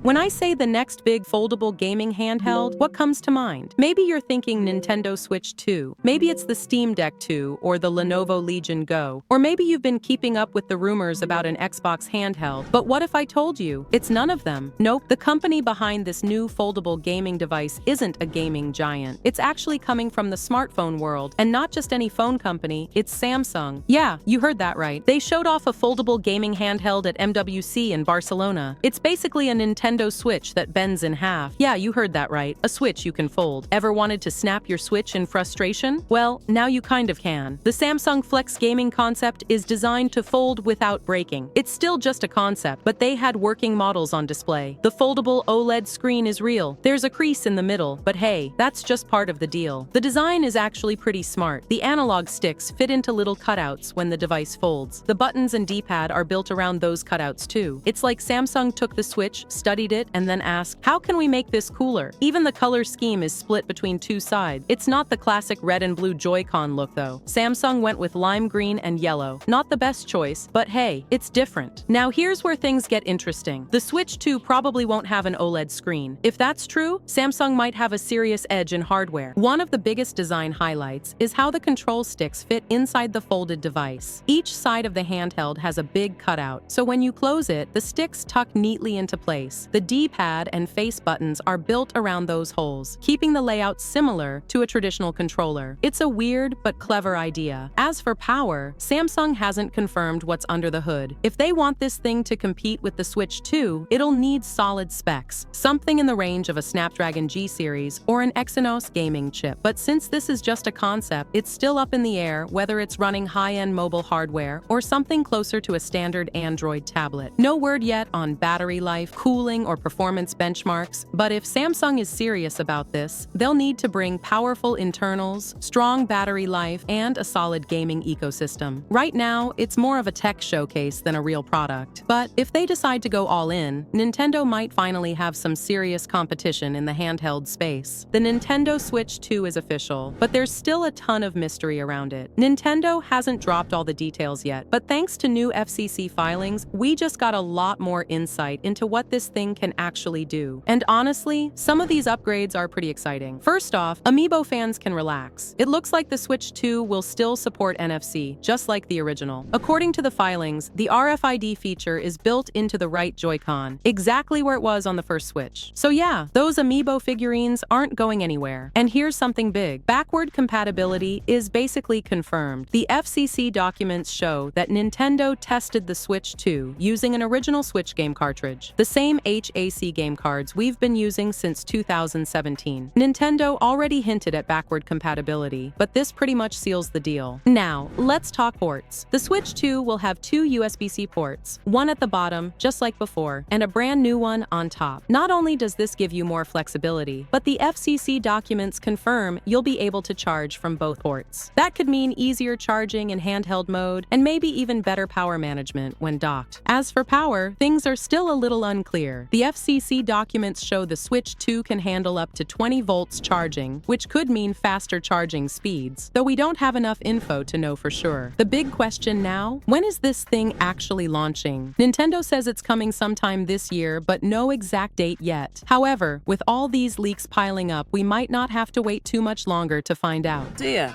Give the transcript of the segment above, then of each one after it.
When I say the next big foldable gaming handheld, what comes to mind? Maybe you're thinking Nintendo Switch 2. Maybe it's the Steam Deck 2 or the Lenovo Legion Go. Or maybe you've been keeping up with the rumors about an Xbox handheld. But what if I told you it's none of them? Nope, the company behind this new foldable gaming device isn't a gaming giant. It's actually coming from the smartphone world, and not just any phone company, it's Samsung. Yeah, you heard that right. They showed off a foldable gaming handheld at MWC in Barcelona. It's basically a Nintendo Switch that bends in half. Yeah, you heard that right. A Switch you can fold. Ever wanted to snap your Switch in frustration? Well, now you kind of can. The Samsung Flex gaming concept is designed to fold without breaking. It's still just a concept, but they had working models on display. The foldable OLED screen is real. There's a crease in the middle, but hey, that's just part of the deal. The design is actually pretty smart. The analog sticks fit into little cutouts when the device folds. The buttons and D-pad are built around those cutouts too. It's like Samsung took the Switch, studied it, and then asked, how can we make this cooler? Even the color scheme is split between two sides. It's not the classic red and blue Joy-Con look though. Samsung went with lime green and yellow. Not the best choice, but hey, it's different. Now here's where things get interesting. The Switch 2 probably won't have an OLED screen. If that's true, Samsung might have a serious edge in hardware. One of the biggest design highlights is how the control sticks fit inside the folded device. Each side of the handheld has a big cutout, so when you close it, the sticks tuck neatly into place. The D-pad and face buttons are built around those holes, keeping the layout similar to a traditional controller. It's a weird but clever idea. As for power, Samsung hasn't confirmed what's under the hood. If they want this thing to compete with the Switch 2, it'll need solid specs, something in the range of a Snapdragon G series or an Exynos gaming chip. But since this is just a concept, it's still up in the air whether it's running high-end mobile hardware or something closer to a standard Android tablet. No word yet on battery life, cooling, or performance benchmarks, but if Samsung is serious about this, they'll need to bring powerful internals, strong battery life, and a solid gaming ecosystem. Right now, it's more of a tech showcase than a real product. But if they decide to go all in, Nintendo might finally have some serious competition in the handheld space. The Nintendo Switch 2 is official, but there's still a ton of mystery around it. Nintendo hasn't dropped all the details yet, but thanks to new FCC filings, we just got a lot more insight into what this thing can actually do. And honestly, some of these upgrades are pretty exciting. First off, amiibo fans can relax. It looks like the Switch 2 will still support NFC, just like the original. According to the filings, the RFID feature is built into the right Joy-Con, exactly where it was on the first Switch. So yeah, those amiibo figurines aren't going anywhere. And here's something big. Backward compatibility is basically confirmed. The FCC documents show that Nintendo tested the Switch 2 using an original Switch game cartridge, the same HAC game cards we've been using since 2017. Nintendo already hinted at backward compatibility, but this pretty much seals the deal. Now, let's talk ports. The Switch 2 will have two USB-C ports, one at the bottom, just like before, and a brand new one on top. Not only does this give you more flexibility, but the FCC documents confirm you'll be able to charge from both ports. That could mean easier charging in handheld mode, and maybe even better power management when docked. As for power, things are still a little unclear. The FCC documents show the Switch 2 can handle up to 20 volts charging, which could mean faster charging speeds, though we don't have enough info to know for sure. The big question now, when is this thing actually launching? Nintendo says it's coming sometime this year, but no exact date yet. However, with all these leaks piling up, we might not have to wait too much longer to find out. Dear,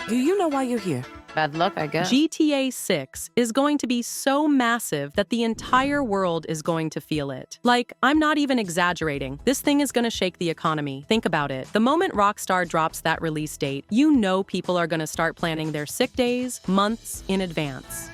do you know why you're here? Bad luck, I guess. GTA 6 is going to be so massive that the entire world is going to feel it. Like, I'm not even exaggerating. This thing is going to shake the economy. Think about it. The moment Rockstar drops that release date, you know people are going to start planning their sick days months in advance.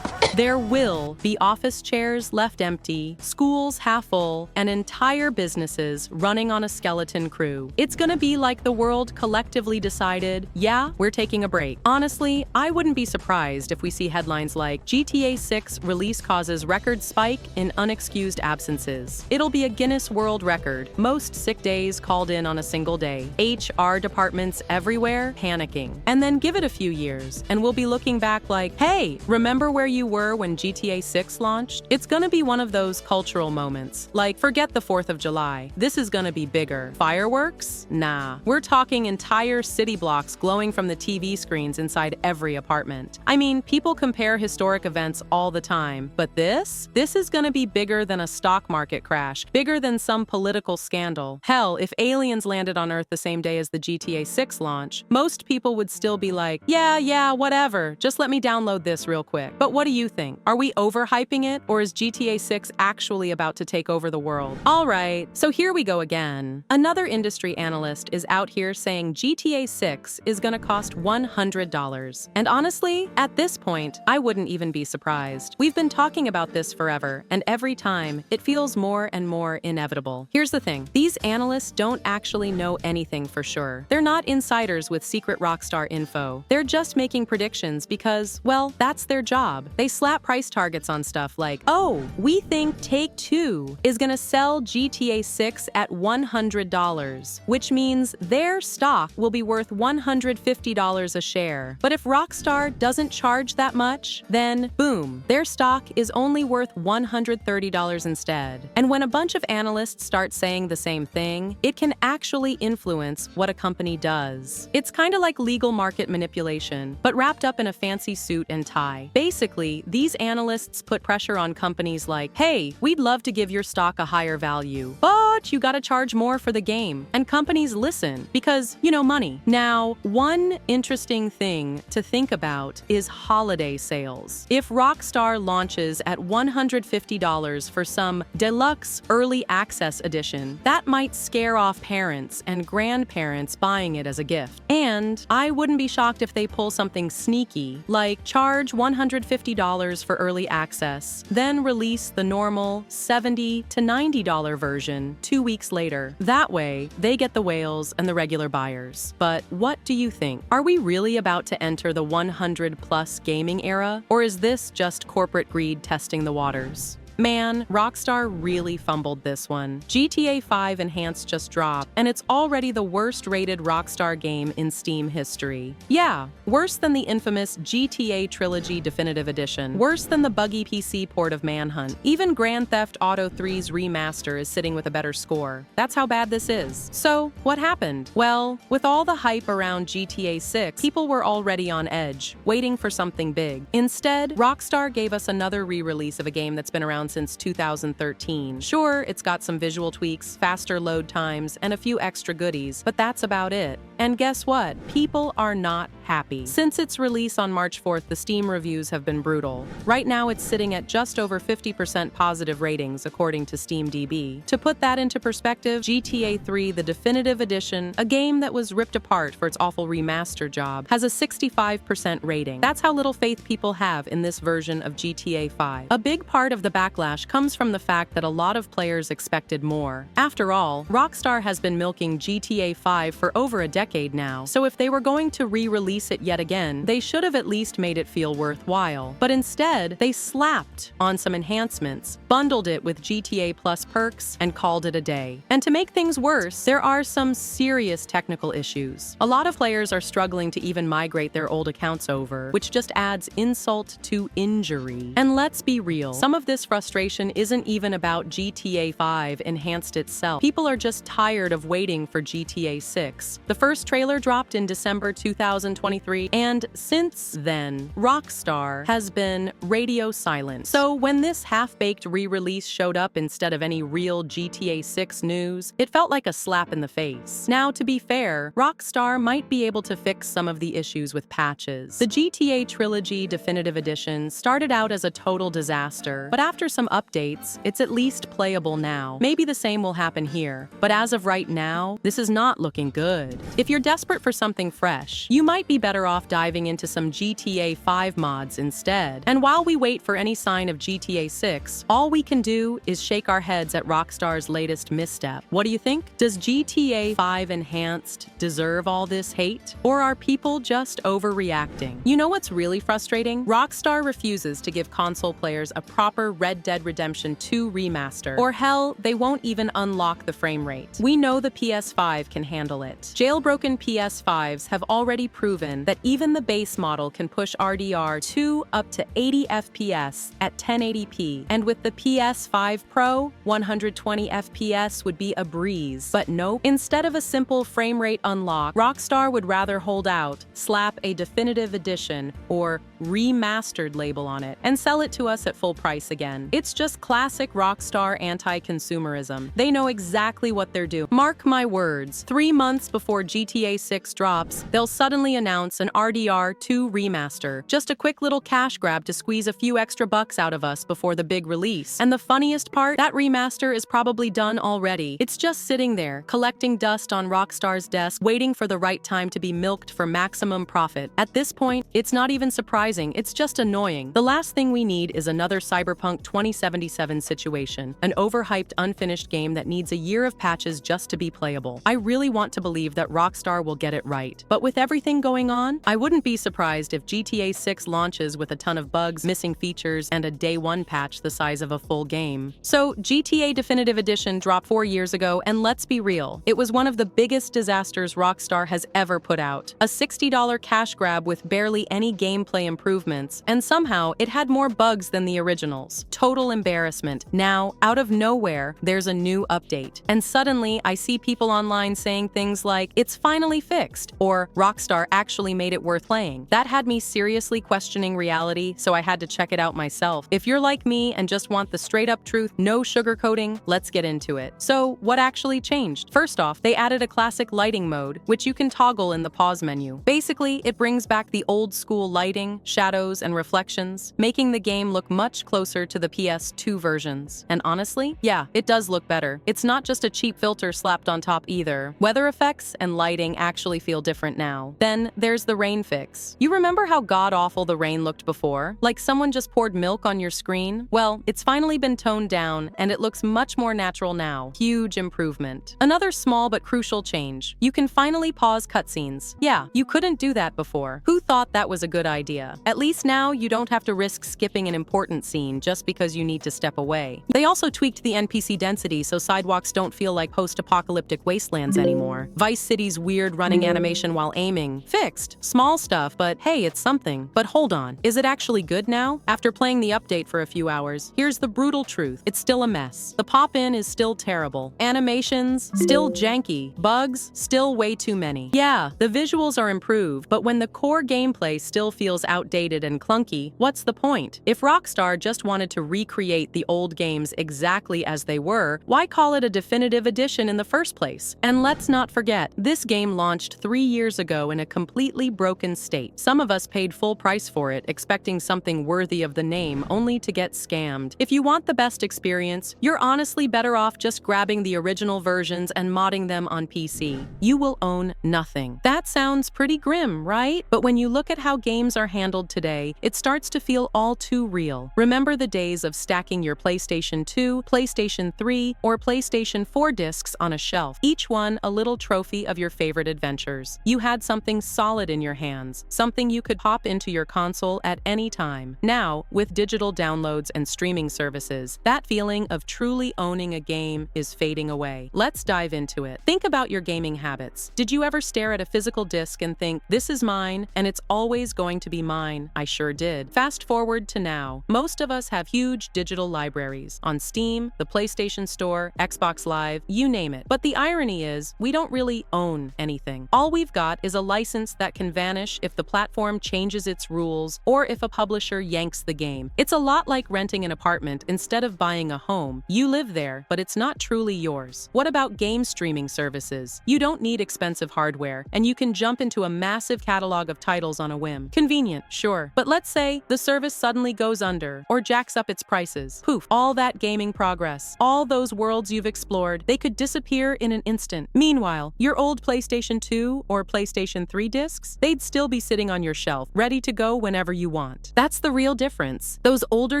There will be office chairs left empty, schools half full, and entire businesses running on a skeleton crew. It's gonna be like the world collectively decided, yeah, we're taking a break. Honestly, I wouldn't be surprised if we see headlines like GTA 6 release causes record spike in unexcused absences. It'll be a Guinness World Record, most sick days called in on a single day. HR departments everywhere panicking. And then give it a few years, and we'll be looking back like, hey, remember where you were were when GTA 6 launched? It's gonna be one of those cultural moments. Like, forget the 4th of July. This is gonna be bigger. Fireworks? Nah. We're talking entire city blocks glowing from the TV screens inside every apartment. I mean, people compare historic events all the time, but this is gonna be bigger than a stock market crash, bigger than some political scandal. Hell, if aliens landed on Earth the same day as the GTA 6 launch, most people would still be like, yeah, whatever, just let me download this real quick. But what do you think? Are we overhyping it, or is GTA 6 actually about to take over the world? Alright, so here we go again. Another industry analyst is out here saying GTA 6 is gonna cost $100. And honestly, at this point, I wouldn't even be surprised. We've been talking about this forever, and every time, it feels more and more inevitable. Here's the thing, these analysts don't actually know anything for sure. They're not insiders with secret Rockstar info. They're just making predictions because, well, that's their job. They slap price targets on stuff like, oh, we think Take-Two is gonna sell GTA 6 at $100, which means their stock will be worth $150 a share. But if Rockstar doesn't charge that much, then boom, their stock is only worth $130 instead. And when a bunch of analysts start saying the same thing, it can actually influence what a company does. It's kind of like legal market manipulation, but wrapped up in a fancy suit and tie. Basically, these analysts put pressure on companies like, hey, we'd love to give your stock a higher value, but you gotta charge more for the game. And companies listen because, money. Now, one interesting thing to think about is holiday sales. If Rockstar launches at $150 for some deluxe early access edition, that might scare off parents and grandparents buying it as a gift. And I wouldn't be shocked if they pull something sneaky, like charge $150 for early access, then release the normal $70 to $90 version 2 weeks later. That way, they get the whales and the regular buyers. But what do you think? Are we really about to enter the 100+ gaming era? Or is this just corporate greed testing the waters? Man, Rockstar really fumbled this one. GTA 5 Enhanced just dropped, and it's already the worst-rated Rockstar game in Steam history. Yeah, worse than the infamous GTA Trilogy Definitive Edition, worse than the buggy PC port of Manhunt. Even Grand Theft Auto 3's remaster is sitting with a better score. That's how bad this is. So, what happened? Well, with all the hype around GTA 6, people were already on edge, waiting for something big. Instead, Rockstar gave us another re-release of a game that's been around since 2013. Sure, it's got some visual tweaks, faster load times, and a few extra goodies, but that's about it. And guess what? People are not happy. Since its release on March 4th, the Steam reviews have been brutal. Right now, it's sitting at just over 50% positive ratings, according to SteamDB. To put that into perspective, GTA 3, the Definitive Edition, a game that was ripped apart for its awful remaster job, has a 65% rating. That's how little faith people have in this version of GTA 5. A big part of the backlash comes from the fact that a lot of players expected more. After all, Rockstar has been milking GTA 5 for over a decade now, so if they were going to re-release it yet again, they should have at least made it feel worthwhile. But instead, they slapped on some enhancements, bundled it with GTA Plus perks, and called it a day. And to make things worse, there are some serious technical issues. A lot of players are struggling to even migrate their old accounts over, which just adds insult to injury. And let's be real, some of this frustration isn't even about GTA 5 Enhanced itself. People are just tired of waiting for GTA 6. The first trailer dropped in December 2023, and since then, Rockstar has been radio silent. So when this half-baked re-release showed up instead of any real GTA 6 news, it felt like a slap in the face. Now, to be fair, Rockstar might be able to fix some of the issues with patches. The GTA Trilogy Definitive Edition started out as a total disaster, but after some updates, it's at least playable now. Maybe the same will happen here, but as of right now, this is not looking good. If you're desperate for something fresh, you might be better off diving into some GTA 5 mods instead. And while we wait for any sign of GTA 6, all we can do is shake our heads at Rockstar's latest misstep. What do you think? Does GTA 5 Enhanced deserve all this hate? Or are people just overreacting? You know what's really frustrating? Rockstar refuses to give console players a proper red Red Dead Redemption 2 Remaster. Or hell, they won't even unlock the frame rate. We know the PS5 can handle it. Jailbroken PS5s have already proven that even the base model can push RDR2 up to 80 FPS at 1080p, and with the PS5 Pro, 120 FPS would be a breeze. But nope, instead of a simple frame rate unlock, Rockstar would rather hold out, slap a definitive edition or remastered label on it, and sell it to us at full price again. It's just classic Rockstar anti-consumerism. They know exactly what they're doing. Mark my words, 3 months before GTA 6 drops, they'll suddenly announce an RDR2 remaster. Just a quick little cash grab to squeeze a few extra bucks out of us before the big release. And the funniest part, that remaster is probably done already. It's just sitting there, collecting dust on Rockstar's desk, waiting for the right time to be milked for maximum profit. At this point, it's not even surprising, it's just annoying. The last thing we need is another Cyberpunk 2077 situation, an overhyped, unfinished game that needs a year of patches just to be playable. I really want to believe that Rockstar will get it right. But with everything going on, I wouldn't be surprised if GTA 6 launches with a ton of bugs, missing features, and a day one patch the size of a full game. So GTA Definitive Edition dropped 4 years ago, and let's be real, it was one of the biggest disasters Rockstar has ever put out. A $60 cash grab with barely any gameplay improvements, and somehow it had more bugs than the originals. Total embarrassment. Now, out of nowhere, there's a new update. And suddenly, I see people online saying things like, it's finally fixed, or Rockstar actually made it worth playing. That had me seriously questioning reality, so I had to check it out myself. If you're like me and just want the straight-up truth, no sugarcoating, let's get into it. So, what actually changed? First off, they added a classic lighting mode, which you can toggle in the pause menu. Basically, it brings back the old-school lighting, shadows, and reflections, making the game look much closer to the PS2 versions. And honestly, yeah, it does look better. It's not just a cheap filter slapped on top either. Weather effects and lighting actually feel different now. Then there's the rain fix. You remember how god-awful the rain looked before? Like someone just poured milk on your screen? Well, it's finally been toned down, and it looks much more natural now. Huge improvement. Another small but crucial change. You can finally pause cutscenes. Yeah, you couldn't do that before. Who thought that was a good idea? At least now you don't have to risk skipping an important scene just because you need to step away. They also tweaked the NPC density so sidewalks don't feel like post-apocalyptic wastelands anymore. Vice City's weird running animation while aiming. Fixed. Small stuff, but hey, it's something. But hold on, is it actually good now? After playing the update for a few hours, here's the brutal truth. It's still a mess. The pop-in is still terrible. Animations, still janky. Bugs, still way too many. Yeah, the visuals are improved, but when the core gameplay still feels outdated and clunky, what's the point? If Rockstar just wanted to recreate the old games exactly as they were, why call it a definitive edition in the first place? And let's not forget, this game launched 3 years ago in a completely broken state. Some of us paid full price for it, expecting something worthy of the name, only to get scammed. If you want the best experience, you're honestly better off just grabbing the original versions and modding them on PC. You will own nothing. That sounds pretty grim, right? But when you look at how games are handled today, it starts to feel all too real. Remember the days of stacking your PlayStation 2, PlayStation 3, or PlayStation 4 discs on a shelf, each one a little trophy of your favorite adventures. You had something solid in your hands, something you could pop into your console at any time. Now, with digital downloads and streaming services, that feeling of truly owning a game is fading away. Let's dive into it. Think about your gaming habits. Did you ever stare at a physical disc and think, this is mine, and it's always going to be mine? I sure did. Fast forward to now. Most of us have huge digital libraries on Steam, the PlayStation Store, Xbox Live, you name it. But the irony is, we don't really own anything. All we've got is a license that can vanish if the platform changes its rules or if a publisher yanks the game. It's a lot like renting an apartment instead of buying a home. You live there, but it's not truly yours. What about game streaming services? You don't need expensive hardware, and you can jump into a massive catalog of titles on a whim. Convenient, sure. But let's say the service suddenly goes under or jacks up its prices. Poof, all that gaming progress, all those worlds you've explored, they could disappear in an instant. Meanwhile, your old PlayStation 2 or PlayStation 3 discs, they'd still be sitting on your shelf, ready to go whenever you want. That's the real difference. Those older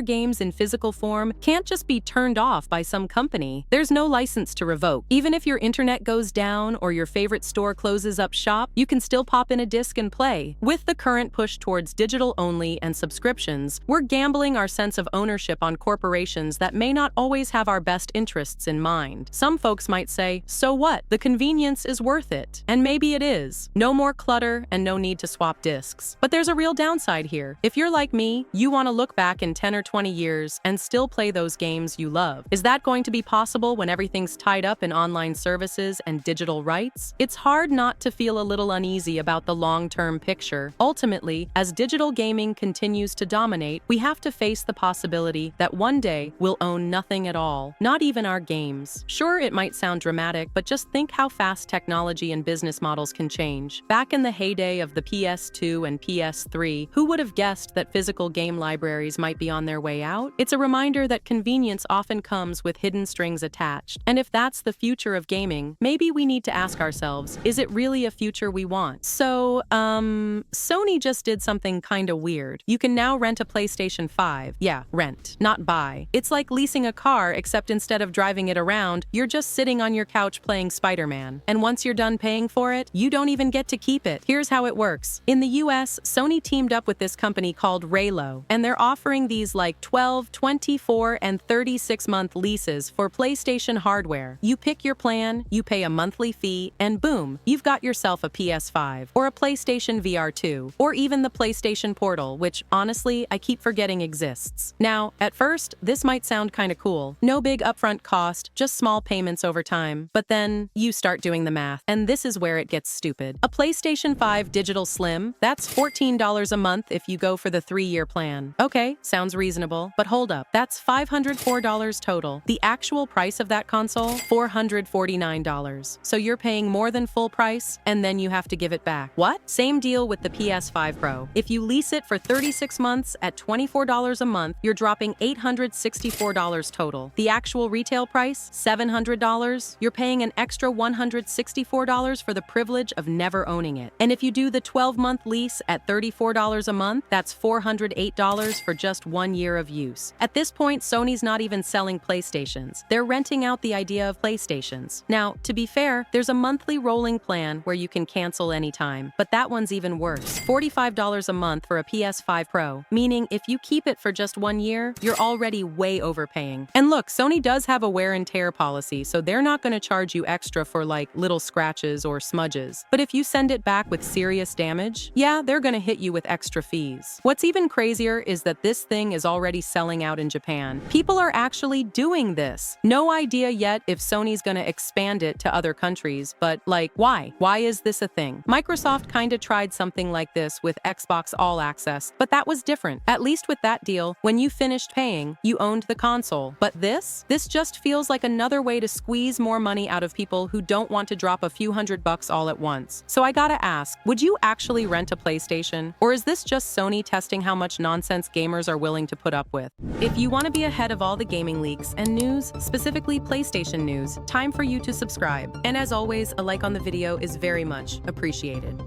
games in physical form can't just be turned off by some company. There's no license to revoke. Even if your internet goes down or your favorite store closes up shop, you can still pop in a disc and play. With the current push towards digital only and subscriptions, we're gambling our sense of ownership ownership on corporations that may not always have our best interests in mind. Some folks might say, so what? The convenience is worth it. And maybe it is. No more clutter and no need to swap discs. But there's a real downside here. If you're like me, you want to look back in 10 or 20 years and still play those games you love. Is that going to be possible when everything's tied up in online services and digital rights? It's hard not to feel a little uneasy about the long-term picture. Ultimately, as digital gaming continues to dominate, we have to face the possibility that one day we'll own nothing at all, not even our games. Sure, it might sound dramatic, but just think how fast technology and business models can change. Back in the heyday of the PS2 and PS3, who would have guessed that physical game libraries might be on their way out? It's a reminder that convenience often comes with hidden strings attached. And if that's the future of gaming, maybe we need to ask ourselves, is it really a future we want? So, Sony just did something kinda weird. You can now rent a PlayStation 5. Yeah, rent, not buy. It's like leasing a car, except instead of driving it around, you're just sitting on your couch playing Spider-Man. And once you're done paying for it, you don't even get to keep it. Here's how it works. In the US, Sony teamed up with this company called Raylo, and they're offering these like 12, 24, and 36-month leases for PlayStation hardware. You pick your plan, you pay a monthly fee, and boom, you've got yourself a PS5, or a PlayStation VR2, or even the PlayStation Portal, which, honestly, I keep forgetting exists. Now, at first, this might sound kinda cool. No big upfront cost, just small payments over time. But then, you start doing the math, and this is where it gets stupid. A PlayStation 5 Digital Slim, that's $14 a month if you go for the 3-year plan. Okay, sounds reasonable, but hold up, that's $504 total. The actual price of that console? $449. So you're paying more than full price, and then you have to give it back. What? Same deal with the PS5 Pro. If you lease it for 36 months at $24 a month, you're dropping $864 total. The actual retail price? $700. You're paying an extra $164 for the privilege of never owning it. And if you do the 12-month lease at $34 a month, that's $408 for just 1 year of use. At this point, Sony's not even selling PlayStations. They're renting out the idea of PlayStations. Now, to be fair, there's a monthly rolling plan where you can cancel anytime, but that one's even worse. $45 a month for a PS5 Pro, meaning if you keep it for just 1 year, you're already way overpaying. And look, Sony does have a wear and tear policy, so they're not going to charge you extra for like little scratches or smudges. But if you send it back with serious damage, yeah, they're going to hit you with extra fees. What's even crazier is that this thing is already selling out in Japan. People are actually doing this. No idea yet if Sony's going to expand it to other countries, but like, why? Why is this a thing? Microsoft kinda tried something like this with Xbox All Access, but that was different. At least with that deal, when you finished paying, you owned the console. But this just feels like another way to squeeze more money out of people who don't want to drop a few $100 all at once. So I gotta ask, would you actually rent a PlayStation? Or is this just Sony testing how much nonsense gamers are willing to put up with? If you want to be ahead of all the gaming leaks and news, specifically PlayStation news, time for you to subscribe. And as always, a like on the video is very much appreciated.